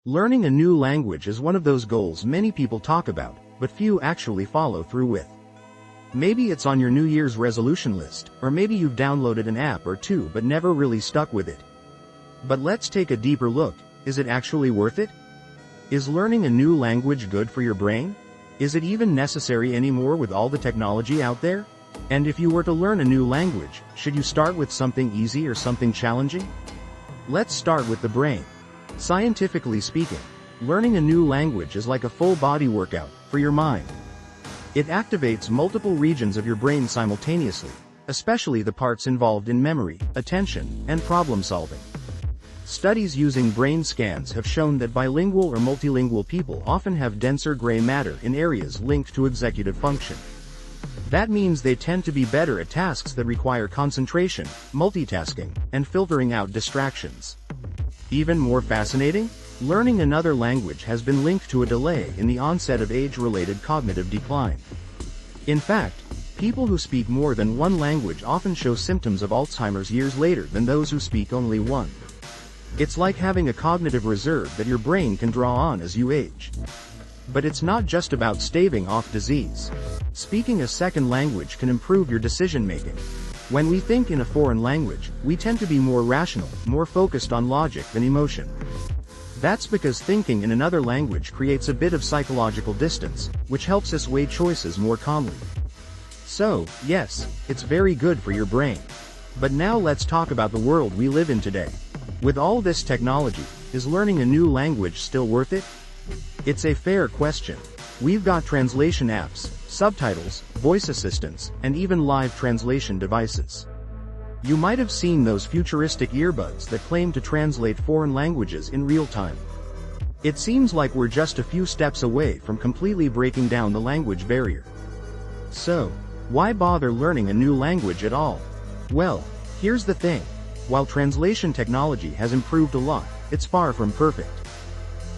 Learning a new language is one of those goals many people talk about, but few actually follow through with. Maybe it's on your New Year's resolution list, or maybe you've downloaded an app or two but never really stuck with it. But let's take a deeper look. Is it actually worth it? Is learning a new language good for your brain? Is it even necessary anymore with all the technology out there? And if you were to learn a new language, should you start with something easy or something challenging? Let's start with the brain. Scientifically speaking, learning a new language is like a full-body workout for your mind. It activates multiple regions of your brain simultaneously, especially the parts involved in memory, attention, and problem-solving. Studies using brain scans have shown that bilingual or multilingual people often have denser gray matter in areas linked to executive function. That means they tend to be better at tasks that require concentration, multitasking, and filtering out distractions. Even more fascinating, learning another language has been linked to a delay in the onset of age-related cognitive decline. In fact, people who speak more than one language often show symptoms of Alzheimer's years later than those who speak only one. It's like having a cognitive reserve that your brain can draw on as you age. But it's not just about staving off disease. Speaking a second language can improve your decision-making. When we think in a foreign language, we tend to be more rational, more focused on logic than emotion. That's because thinking in another language creates a bit of psychological distance, which helps us weigh choices more calmly. So, yes, it's very good for your brain. But now let's talk about the world we live in today. With all this technology, is learning a new language still worth it? It's a fair question. We've got translation apps, subtitles, voice assistants, and even live translation devices. You might have seen those futuristic earbuds that claim to translate foreign languages in real time. It seems like we're just a few steps away from completely breaking down the language barrier. So, why bother learning a new language at all? Well, here's the thing. While translation technology has improved a lot, it's far from perfect.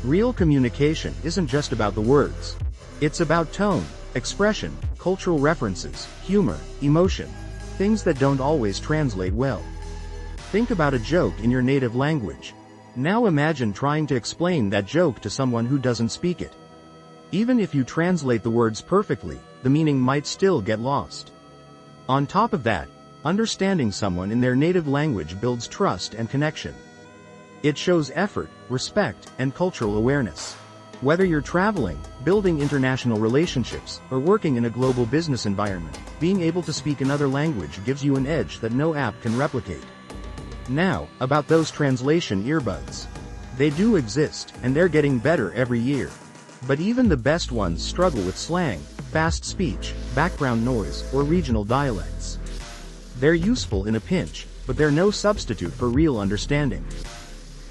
Real communication isn't just about the words. It's about tone, expression, cultural references, humor, emotion, things that don't always translate well. Think about a joke in your native language. Now imagine trying to explain that joke to someone who doesn't speak it. Even if you translate the words perfectly, the meaning might still get lost. On top of that, understanding someone in their native language builds trust and connection. It shows effort, respect, and cultural awareness. Whether you're traveling, building international relationships, or working in a global business environment, being able to speak another language gives you an edge that no app can replicate. Now, about those translation earbuds. They do exist, and they're getting better every year. But even the best ones struggle with slang, fast speech, background noise, or regional dialects. They're useful in a pinch, but they're no substitute for real understanding.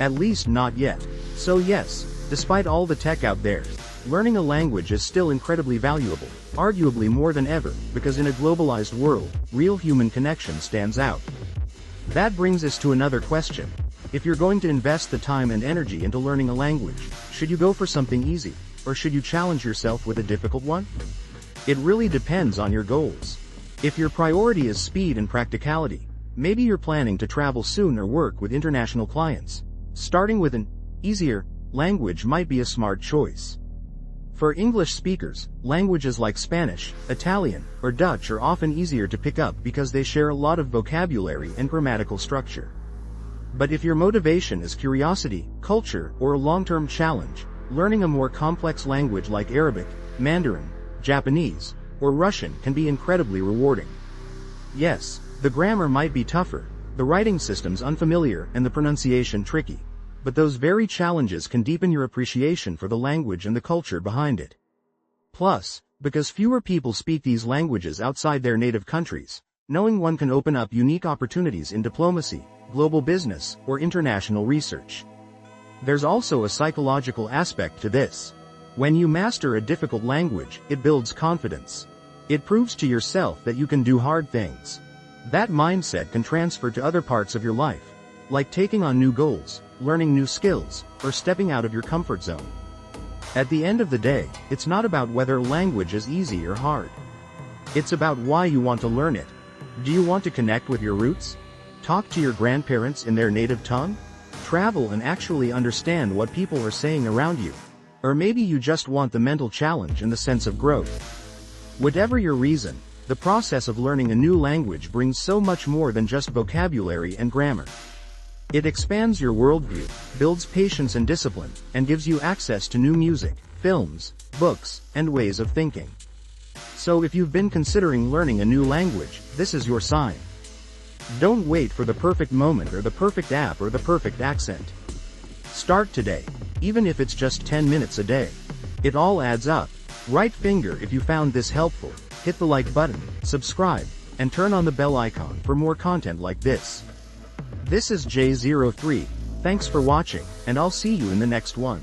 At least not yet. So yes, despite all the tech out there, learning a language is still incredibly valuable, arguably more than ever, because in a globalized world, real human connection stands out. That brings us to another question. If you're going to invest the time and energy into learning a language, should you go for something easy, or should you challenge yourself with a difficult one? It really depends on your goals. If your priority is speed and practicality, maybe you're planning to travel soon or work with international clients. Starting with an easier language might be a smart choice. For English speakers, languages like Spanish, Italian, or Dutch are often easier to pick up because they share a lot of vocabulary and grammatical structure. But if your motivation is curiosity, culture, or a long-term challenge, learning a more complex language like Arabic, Mandarin, Japanese, or Russian can be incredibly rewarding. Yes, the grammar might be tougher, the writing system's unfamiliar, and the pronunciation tricky. But those very challenges can deepen your appreciation for the language and the culture behind it. Plus, because fewer people speak these languages outside their native countries, knowing one can open up unique opportunities in diplomacy, global business, or international research. There's also a psychological aspect to this. When you master a difficult language, it builds confidence. It proves to yourself that you can do hard things. That mindset can transfer to other parts of your life, like taking on new goals, learning new skills, or stepping out of your comfort zone. At the end of the day, it's not about whether a language is easy or hard. It's about why you want to learn it. Do you want to connect with your roots? Talk to your grandparents in their native tongue? travel and actually understand what people are saying around you. Or maybe you just want the mental challenge and the sense of growth. Whatever your reason, the process of learning a new language brings so much more than just vocabulary and grammar. It expands your worldview, builds patience and discipline, and gives you access to new music, films, books, and ways of thinking. So if you've been considering learning a new language, this is your sign. Don't wait for the perfect moment or the perfect app or the perfect accent. Start today, even if it's just 10 minutes a day. It all adds up. Right finger if you found this helpful, hit the like button, subscribe, and turn on the bell icon for more content like this. This is J03, thanks for watching, and I'll see you in the next one.